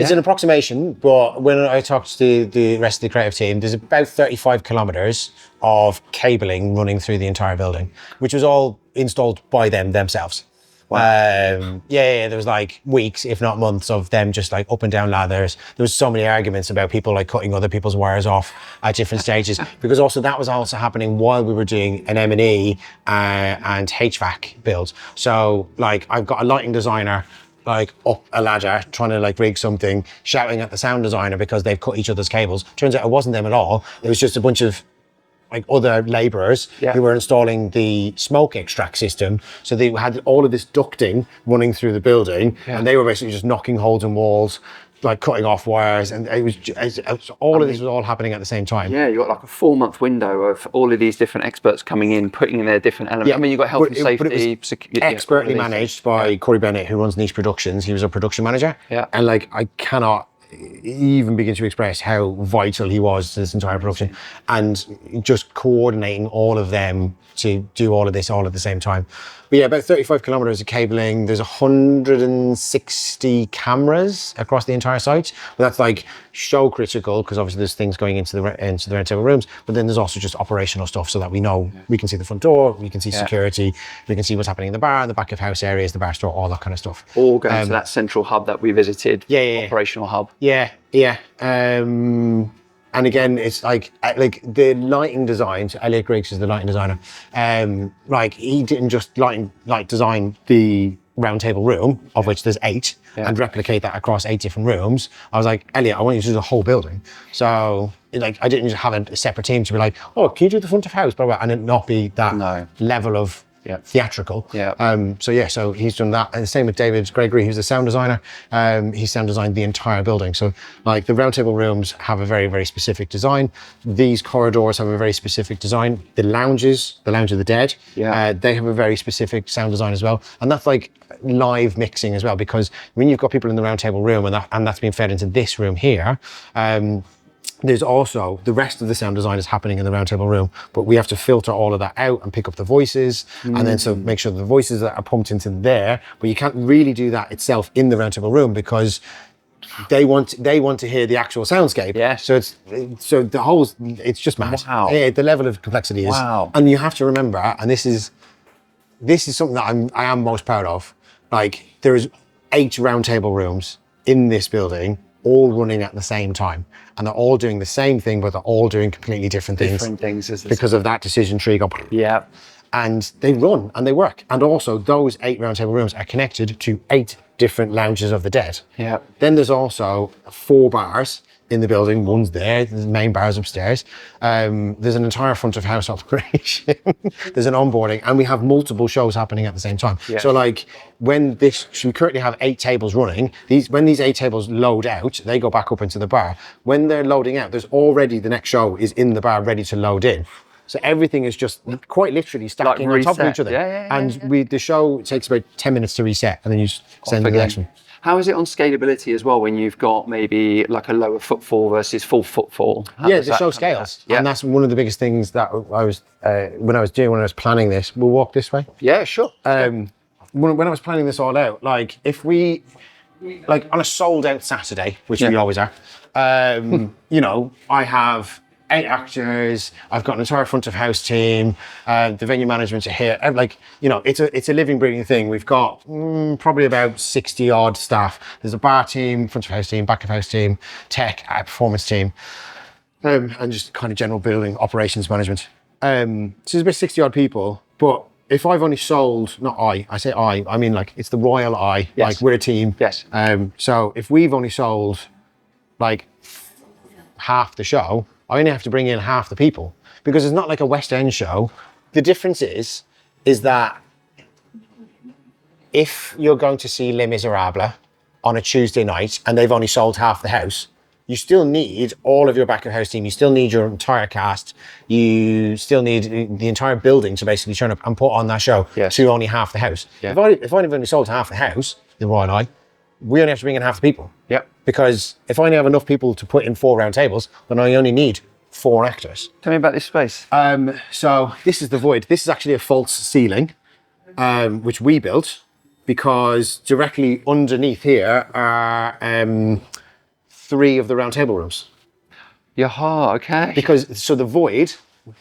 Speaker 2: It's an approximation, but when I talked to the rest of the creative team, there's about 35 kilometers of cabling running through the entire building, which was all installed by themselves. Wow. There was like weeks, if not months, of them just like up and down ladders. There was so many arguments about people like cutting other people's wires off at different stages, because also that was also happening while we were doing an M&E and HVAC builds. So like I've got a lighting designer like up a ladder trying to like rig something, shouting at the sound designer because they've cut each other's cables. Turns out it wasn't them at all. It was just a bunch of like other labourers who were installing the smoke extract system. So they had all of this ducting running through the building, and they were basically just knocking holes in walls, like cutting off wires, and it was all of this was all happening at the same time.
Speaker 1: Yeah, you got like a 4-month window of all of these different experts coming in, putting in their different elements. I mean, you've got health and safety.
Speaker 2: But it was expertly managed by Corey Bennett, who runs Niche Productions. He was a production manager.
Speaker 1: Yeah.
Speaker 2: And like, I cannot even begin to express how vital he was to this entire production, and just coordinating all of them to do all of this all at the same time. But yeah, about 35 kilometers of cabling. There's 160 cameras across the entire site. But that's like show critical, because obviously there's things going into the roundtable rooms. But then there's also just operational stuff, so that we know we can see the front door, we can see security, we can see what's happening in the bar, the back of house areas, the bar store, all that kind of stuff.
Speaker 1: All going to that central hub that we visited. Operational hub.
Speaker 2: And again, it's like the lighting design. So Elliot Griggs is the lighting designer. Like he didn't just design the roundtable room, of which there's 8, and replicate that across 8 different rooms. I was like, Elliot, I want you to do the whole building. So like I didn't just have a separate team to be like, oh, can you do the front of house, blah, blah, and it not be that level of theatrical. So he's done that. And the same with David Gregory, who's the sound designer. He sound designed the entire building. So like the roundtable rooms have a very, very specific design. These corridors have a very specific design. The lounges, the Lounge of the Dead, they have a very specific sound design as well. And that's like live mixing as well, because when you've got people in the roundtable room and that's being fed into this room here, there's also the rest of the sound design is happening in the roundtable room, but we have to filter all of that out and pick up the voices, and then so make sure the voices that are pumped into there. But you can't really do that itself in the roundtable room, because they want to hear the actual soundscape. So it's just mad.
Speaker 1: Wow.
Speaker 2: Yeah, the level of complexity is.
Speaker 1: Wow.
Speaker 2: And you have to remember, and this is something that I am most proud of. Like there is 8 roundtable rooms in this building, all running at the same time, and they're all doing the same thing, but they're all doing completely different things because of that decision tree. And they run and they work. And also those 8 roundtable rooms are connected to 8 different lounges of the dead. Then there's also 4 bars in the building. One's there, the main bar's upstairs. There's an entire front of house operation. There's an onboarding, and we have multiple shows happening at the same time. So like we currently have 8 tables running. When these 8 tables load out, they go back up into the bar. When they're loading out, there's already the next show is in the bar ready to load in. So everything is just quite literally stacking on top of each other. The show takes about 10 minutes to reset, and then you just send the next one.
Speaker 1: How is it on scalability as well, when you've got maybe like a lower footfall versus full footfall?
Speaker 2: The show scales. And that's one of the biggest things that I was, when I was planning this. We'll walk this way.
Speaker 1: Yeah, sure.
Speaker 2: when I was planning this all out, like if we, like on a sold out Saturday, which we always are, you know, I have 8 actors, I've got an entire front of house team, the venue managements are here. Like, you know, it's a living, breathing thing. We've got probably about 60 odd staff. There's a bar team, front of house team, back of house team, tech, performance team, and just kind of general building operations management. So there's about 60 odd people, but if I've only sold, not I say I mean like it's the royal I, like we're a team.
Speaker 1: Yes.
Speaker 2: So if we've only sold like half the show, I only have to bring in half the people because it's not like a West End show. The difference is that if you're going to see Les Miserables on a Tuesday night and they've only sold half the house, you still need all of your back of house team. You still need your entire cast. You still need the entire building to basically turn up and put on that show to only half the house. Yeah. If I've only sold half the house, the Royal Eye, we only have to bring in half the people.
Speaker 1: Yep.
Speaker 2: Because if I only have enough people to put in 4 round tables, then I only need 4 actors.
Speaker 1: Tell me about this space.
Speaker 2: So this is the void. This is actually a false ceiling, which we built because directly underneath here are 3 of the round table rooms.
Speaker 1: Yaha, okay.
Speaker 2: Because, so the void,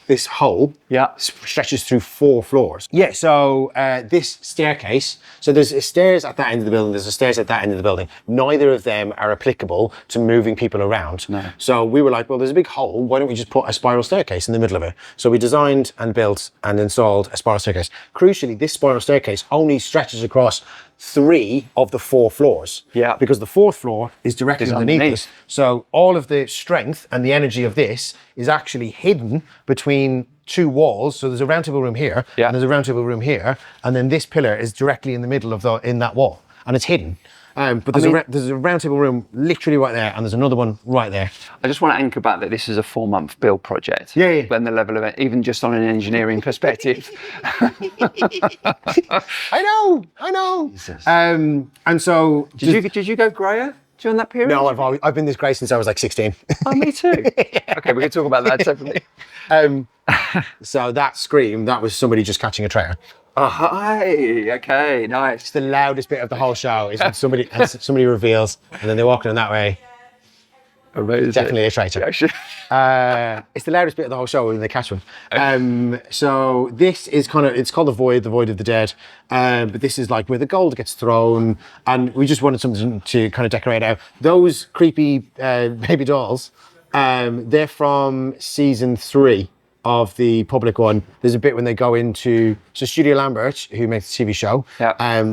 Speaker 2: this hole, stretches through 4 floors. Yeah, so this staircase, so there's stairs at that end of the building, there's stairs at that end of the building. Neither of them are applicable to moving people around. No. So we were like, well, there's a big hole, why don't we just put a spiral staircase in the middle of it? So we designed and built and installed a spiral staircase. Crucially, this spiral staircase only stretches across 3 of the 4 floors. Yeah. Because the 4th floor is directly underneath us. So all of the strength and the energy of this is actually hidden between 2 walls. So there's a round table room here, and there's a round table room here, and then this pillar is directly in the middle of in that wall, and it's hidden. But there's a round table room literally right there, and there's another one right there.
Speaker 1: I just want to anchor back that this is a 4-month build project.
Speaker 2: Yeah.
Speaker 1: When the level of it, even just on an engineering perspective.
Speaker 2: I know. And so
Speaker 1: did you go grayer during that period?
Speaker 2: No, I've been this grey since I was like 16.
Speaker 1: Oh, me too. Okay, we can talk about that separately.
Speaker 2: So that scream, that was somebody just catching a traitor.
Speaker 1: Oh, hi. Okay, nice.
Speaker 2: It's the loudest bit of the whole show is when somebody reveals and then they're walking in that way.
Speaker 1: Amazing.
Speaker 2: Definitely a traitor. It's the loudest bit of the whole show when they catch one. So this is it's called the void of the dead. But this is like where the gold gets thrown, and we just wanted something to kind of decorate out. Those creepy baby dolls, they're from season 3 of the public one. There's a bit when they go into, so Studio Lambert, who makes the TV show,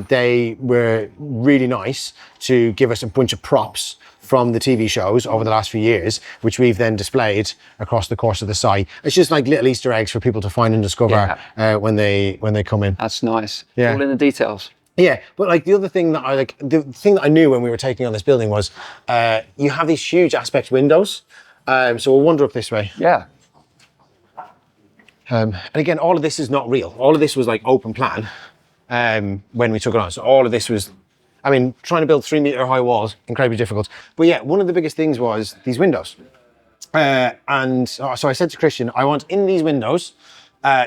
Speaker 2: they were really nice to give us a bunch of props from the TV shows over the last few years, which we've then displayed across the course of the site. It's just like little Easter eggs for people to find and discover when they come in.
Speaker 1: That's nice. Yeah. All in the details.
Speaker 2: Yeah, but like the other thing that I knew when we were taking on this building was you have these huge aspect windows. So we'll wander up this way.
Speaker 1: Yeah.
Speaker 2: And again, all of this is not real. All of this was like open plan when we took it on. So all of this was, I mean, trying to build 3-meter high walls, incredibly difficult. But yeah, one of the biggest things was these windows. And so I said to Christian, I want in these windows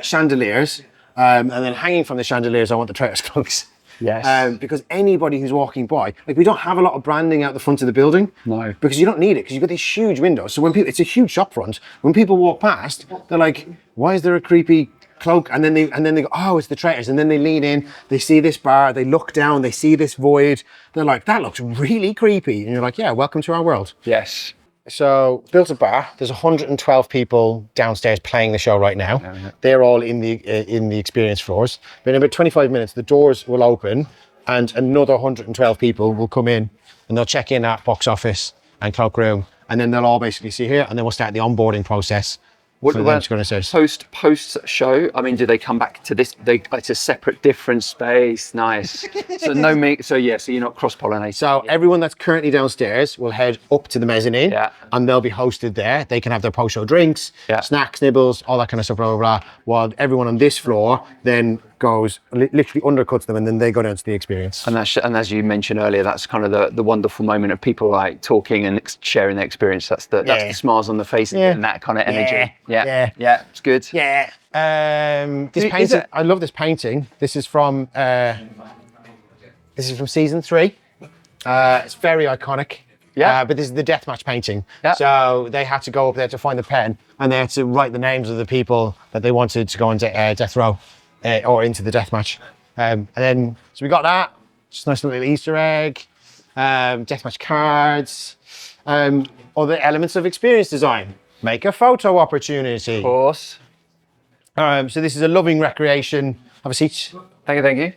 Speaker 2: chandeliers, and then hanging from the chandeliers, I want the Traitors cloaks.
Speaker 1: Yes.
Speaker 2: Because anybody who's walking by, like we don't have a lot of branding out the front of the building.
Speaker 1: No.
Speaker 2: Because you don't need it, because you've got these huge windows. So when people, it's a huge shop front. When people walk past, they're like, why is there a creepy cloak? And then they go, oh, it's the Traitors. And then they lean in, they see this bar, they look down, they see this void. They're like, that looks really creepy. And you're like, yeah, welcome to our world.
Speaker 1: Yes.
Speaker 2: So built a bar. There's 112 people downstairs playing the show right now. Yeah. They're all in the experience floors. But in about 25 minutes, the doors will open, and another 112 people will come in, and they'll check in at box office and cloakroom, and then they'll all basically see here, and then we'll start the onboarding process.
Speaker 1: What about post show? I mean, do they come back to this? It's a separate, different space. Nice. So so you're not cross-pollinating.
Speaker 2: So everyone that's currently downstairs will head up to the mezzanine, and they'll be hosted there. They can have their post-show drinks, snacks, nibbles, all that kind of stuff, blah, blah, blah. While everyone on this floor then goes, literally undercuts them, and then they go down to the experience.
Speaker 1: And as you mentioned earlier, that's kind of the wonderful moment of people like talking and sharing their experience. That's the smiles on the face and that kind of energy. Yeah, it's good.
Speaker 2: Yeah. This painting, I love this painting. This is from season 3. It's very iconic.
Speaker 1: Yeah.
Speaker 2: But this is the deathmatch painting.
Speaker 1: Yeah.
Speaker 2: So they had to go up there to find the pen, and they had to write the names of the people that they wanted to go into death row or into the deathmatch. And then, so we got that. Just a nice little Easter egg. Deathmatch cards. Other elements of experience design. Make a photo opportunity.
Speaker 1: Of course.
Speaker 2: So this is a loving recreation. Have a seat.
Speaker 1: Thank you.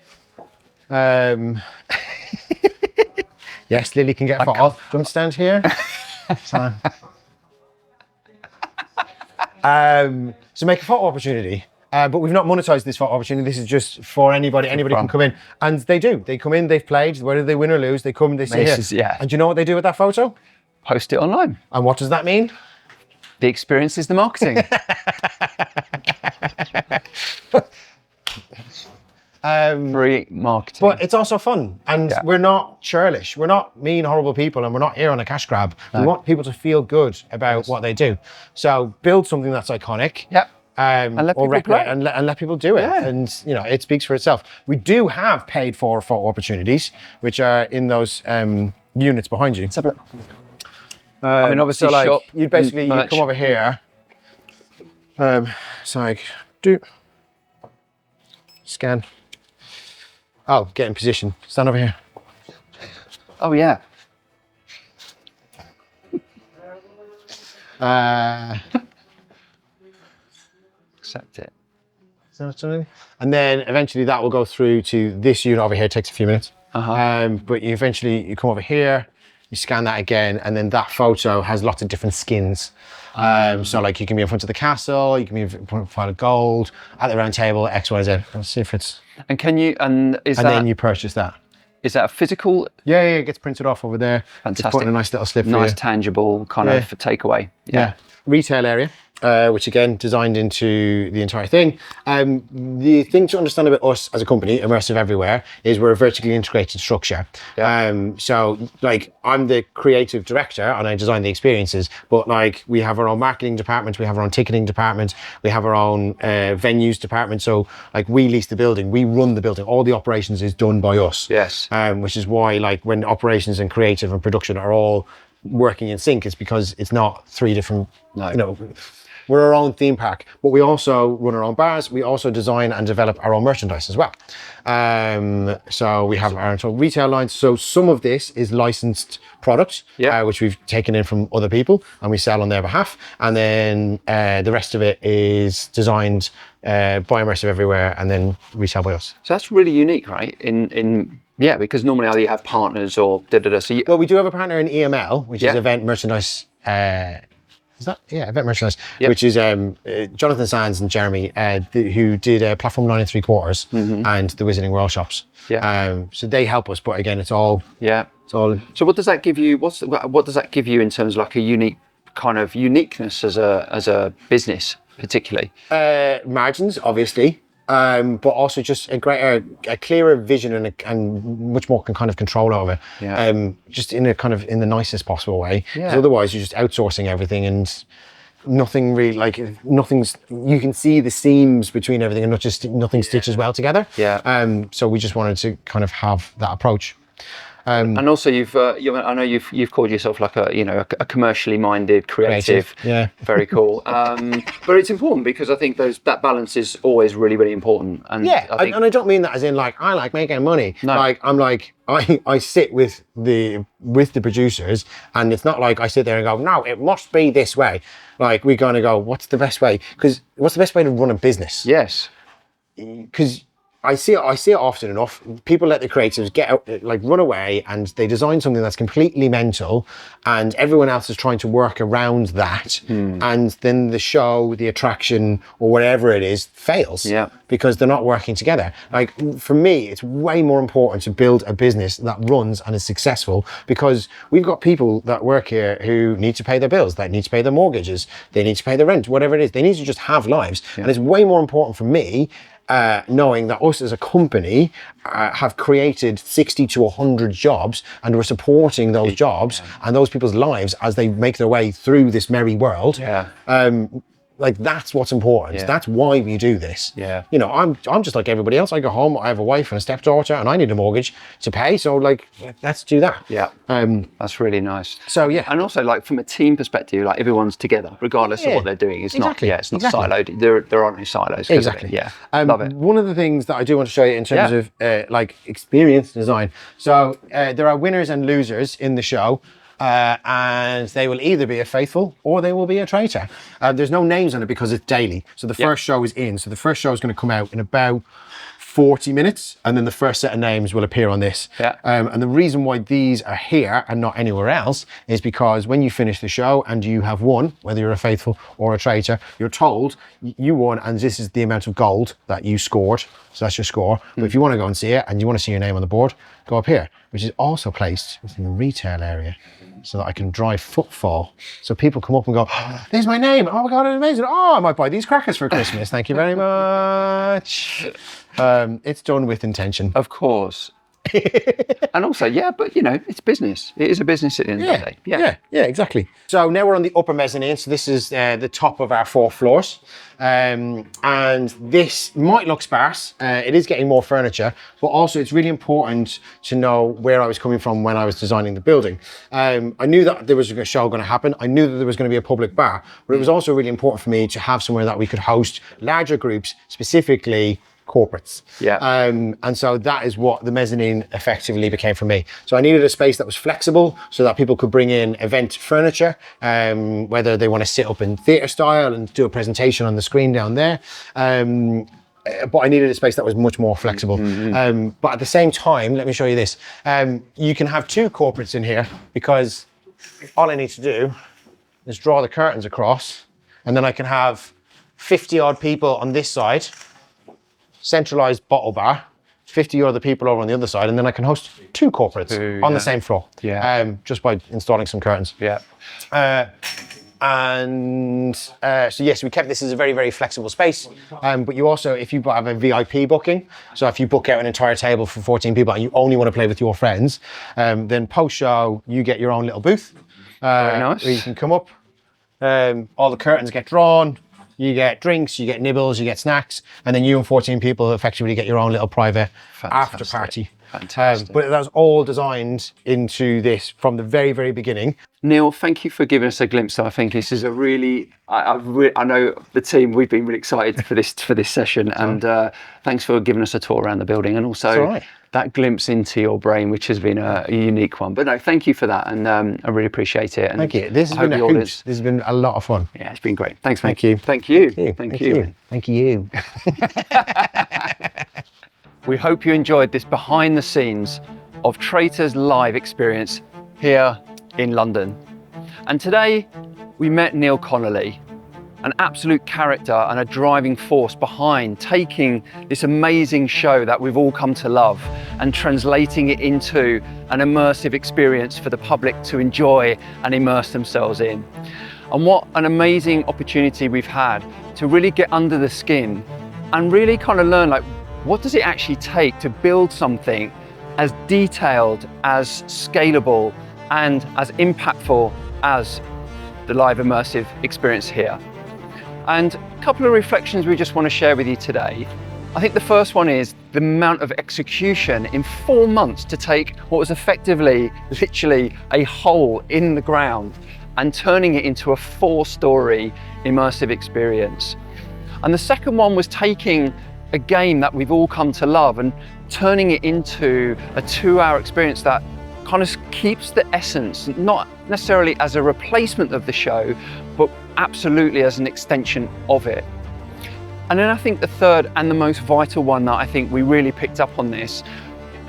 Speaker 2: Yes, Lily can get a photo. Do you want to stand here? So make a photo opportunity. But we've not monetized this photo opportunity. This is just for anybody. Anybody can come in. And they do. They come in, they've played. Whether they win or lose, they come, they sit here.
Speaker 1: Yeah.
Speaker 2: And do you know what they do with that photo?
Speaker 1: Post it online.
Speaker 2: And what does that mean?
Speaker 1: The experience is the marketing. Free marketing.
Speaker 2: But it's also fun, and we're not churlish. We're not mean, horrible people, and we're not here on a cash grab. No. We want people to feel good about what they do. So build something that's iconic.
Speaker 1: Yep. And let people play.
Speaker 2: And let people do it.
Speaker 1: Yeah.
Speaker 2: And it speaks for itself. We do have paid for photo opportunities, which are in those units behind you.
Speaker 1: Let's have a look. I mean, obviously,
Speaker 2: so
Speaker 1: shop.
Speaker 2: You come over here. So like, scan. Oh, get in position. Stand over here.
Speaker 1: Oh yeah. Accept it.
Speaker 2: And then eventually that will go through to this unit over here. It takes a few minutes. But you come over here, you scan that again, and then that photo has lots of different skins. So like you can be in front of the castle, you can be in front of a pile of gold, at the round table, X, Y, Z. Let's see if it's...
Speaker 1: And can you,
Speaker 2: then you purchase that.
Speaker 1: Is that a physical?
Speaker 2: Yeah, it gets printed off over there.
Speaker 1: Fantastic.
Speaker 2: It's put in a nice little slip for you.
Speaker 1: Nice, tangible kind of takeaway.
Speaker 2: Yeah. Retail area. Which again, designed into the entire thing. The thing to understand about us as a company, Immersive Everywhere, is we're a vertically integrated structure. Yeah. So like I'm the creative director and I design the experiences, but like we have our own marketing department, we have our own ticketing department, we have our own venues department. So like we lease the building, we run the building, all the operations is done by us.
Speaker 1: Yes.
Speaker 2: Which is why like when operations and creative and production are all working in sync, it's because it's not 3 different, we're our own theme park, but we also run our own bars. We also design and develop our own merchandise as well. So we have our own retail lines. So some of this is licensed product, which we've taken in from other people and we sell on their behalf. And then the rest of it is designed by Immersive Everywhere and then retail by us.
Speaker 1: So that's really unique, right? Yeah, because normally either you have partners or da-da-da. So
Speaker 2: well, we do have a partner in EML, which is Event Merchandise. Event Merchandise, which is Jonathan Sands and Jeremy, who did Platform 9 3/4 and the Wizarding World shops. Yeah. So they help us, but again, it's all.
Speaker 1: Yeah.
Speaker 2: It's all.
Speaker 1: So what does that give you? What does that give you in terms of like a unique kind of uniqueness as a business, particularly?
Speaker 2: Margins, obviously. But also just a clearer vision and much more kind of control over it. Yeah. Just in the nicest possible way. Yeah. Because otherwise you're just outsourcing everything and nothing really you can see the seams between everything and nothing stitches well together. Yeah. So we just wanted to kind of have that approach.
Speaker 1: And also I know you've called yourself like a commercially minded creative. Yeah. Very cool. But it's important because I think that balance is always really, really important. And
Speaker 2: I don't mean that as in like I like making money. No. Like I'm like I sit with the producers and it's not like I sit there and go, no, it must be this way. Like we're gonna go, what's the best way? Because what's the best way to run a business?
Speaker 1: Yes.
Speaker 2: Because I see it often enough. People let the creatives get out, like run away, and they design something that's completely mental, and everyone else is trying to work around that, and then the show, the attraction, or whatever it is, fails. Yeah. Because they're not working together. Like for me, it's way more important to build a business that runs and is successful because we've got people that work here who need to pay their bills, they need to pay their mortgages, they need to pay their rent, whatever it is. They need to just have lives, and it's way more important for me. Knowing that us as a company have created 60 to 100 jobs and we're supporting those jobs and those people's lives as they make their way through this merry world, Like that's what's important.
Speaker 1: Yeah.
Speaker 2: That's why we do this.
Speaker 1: Yeah.
Speaker 2: You know, I'm just like everybody else. I go home, I have a wife and a stepdaughter, and I need a mortgage to pay. So like, let's do that.
Speaker 1: Yeah. That's really nice.
Speaker 2: So yeah.
Speaker 1: And also, like from a team perspective, like everyone's together, regardless of what they're doing. It's
Speaker 2: Exactly.
Speaker 1: not, it's not
Speaker 2: Exactly.
Speaker 1: siloed. There aren't any silos. 'Cause of
Speaker 2: Exactly.
Speaker 1: it. Yeah. Love it.
Speaker 2: One of the things that I do want to show you in terms of like experience design. So there are winners and losers in the show. And they will either be a faithful or they will be a traitor. There's no names on it because it's daily. So the first show is in. So the first show is going to come out in about 40 minutes, and then the first set of names will appear on this.
Speaker 1: Yeah.
Speaker 2: And the reason why these are here and not anywhere else is because when you finish the show and you have won, whether you're a faithful or a traitor, you're told you won and this is the amount of gold that you scored. So that's your score. But if you want to go and see it and you want to see your name on the board, go up here, which is also placed within the retail area, so that I can drive footfall. So people come up and go, oh, there's my name. Oh my God, it's amazing. Oh, I might buy these crackers for Christmas. Thank you very much. It's done with intention.
Speaker 1: Of course. And also, yeah, but you know, it's business. It is a business at the end of the day.
Speaker 2: Yeah, exactly. So now we're on the upper mezzanine. So this is the top of our 4 floors. And this might look sparse. It is getting more furniture, but also it's really important to know where I was coming from when I was designing the building. I knew that there was a show going to happen. I knew that there was going to be a public bar, but it was also really important for me to have somewhere that we could host larger groups, specifically corporates.
Speaker 1: Yeah.
Speaker 2: And so that is what the mezzanine effectively became for me. So I needed a space that was flexible so that people could bring in event furniture, whether they want to sit up in theatre style and do a presentation on the screen down there. But I needed a space that was much more flexible. But at the same time, let me show you this. You can have 2 corporates in here because all I need to do is draw the curtains across, and then I can have 50 odd people on this side, centralized bottle bar, 50 other people over on the other side, and then I can host 2 corporates on the same floor.
Speaker 1: Yeah.
Speaker 2: Just by installing some curtains.
Speaker 1: Yeah.
Speaker 2: So yes, we kept this as a very, very flexible space. But you also, if you have a VIP booking, so if you book out an entire table for 14 people and you only want to play with your friends, then post-show, you get your own little booth.
Speaker 1: Very nice.
Speaker 2: Where you can come up, all the curtains get drawn, you get drinks, you get nibbles, you get snacks, and then you and 14 people effectively get your own little private after party.
Speaker 1: Fantastic.
Speaker 2: But that was all designed into this from the very, very beginning.
Speaker 1: Neil, thank you for giving us a glimpse. I think this is a really, I know the team, we've been really excited for this session, and thanks for giving us a tour around the building, and also that glimpse into your brain, which has been a unique one. But no, thank you for that, and I really appreciate it. And
Speaker 2: thank you. This has been a hoot. This has been a lot of fun.
Speaker 1: Yeah, it's been great. Thanks, mate.
Speaker 2: Thank you.
Speaker 1: Thank you.
Speaker 2: Thank you. Thank you.
Speaker 1: We hope you enjoyed this behind the scenes of Traitors Live Experience here in London. And today we met Neil Connolly, an absolute character and a driving force behind taking this amazing show that we've all come to love and translating it into an immersive experience for the public to enjoy and immerse themselves in. And what an amazing opportunity we've had to really get under the skin and really kind of learn, like, what does it actually take to build something as detailed, as scalable, and as impactful as the live immersive experience here. And a couple of reflections we just want to share with you today. I think the first one is the amount of execution in 4 months to take what was effectively, literally a hole in the ground and turning it into a 4-storey immersive experience. And the second one was taking a game that we've all come to love and turning it into a 2-hour experience that kind of keeps the essence, not necessarily as a replacement of the show, but absolutely as an extension of it. And then I think the third and the most vital one that I think we really picked up on this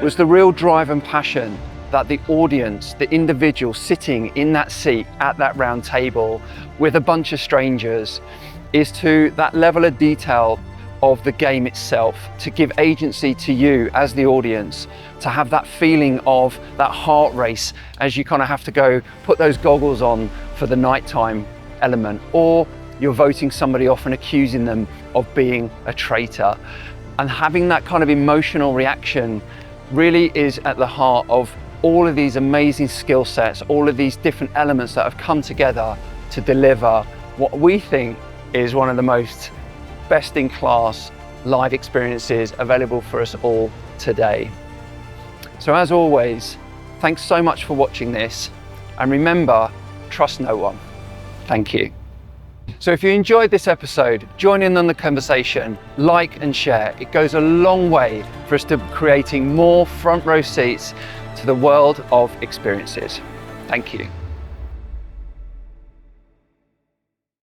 Speaker 1: was the real drive and passion that the audience, the individual sitting in that seat at that round table with a bunch of strangers, is to that level of detail of the game itself, to give agency to you as the audience, to have that feeling of that heart race as you kind of have to go put those goggles on for the nighttime element, or you're voting somebody off and accusing them of being a traitor. And having that kind of emotional reaction really is at the heart of all of these amazing skill sets, all of these different elements that have come together to deliver what we think is one of the most best-in-class live experiences available for us all today. So as always, thanks so much for watching this, and remember, trust no one. Thank you. So if you enjoyed this episode, join in on the conversation, like and share. It goes a long way for us to creating more front row seats to the world of experiences. Thank you.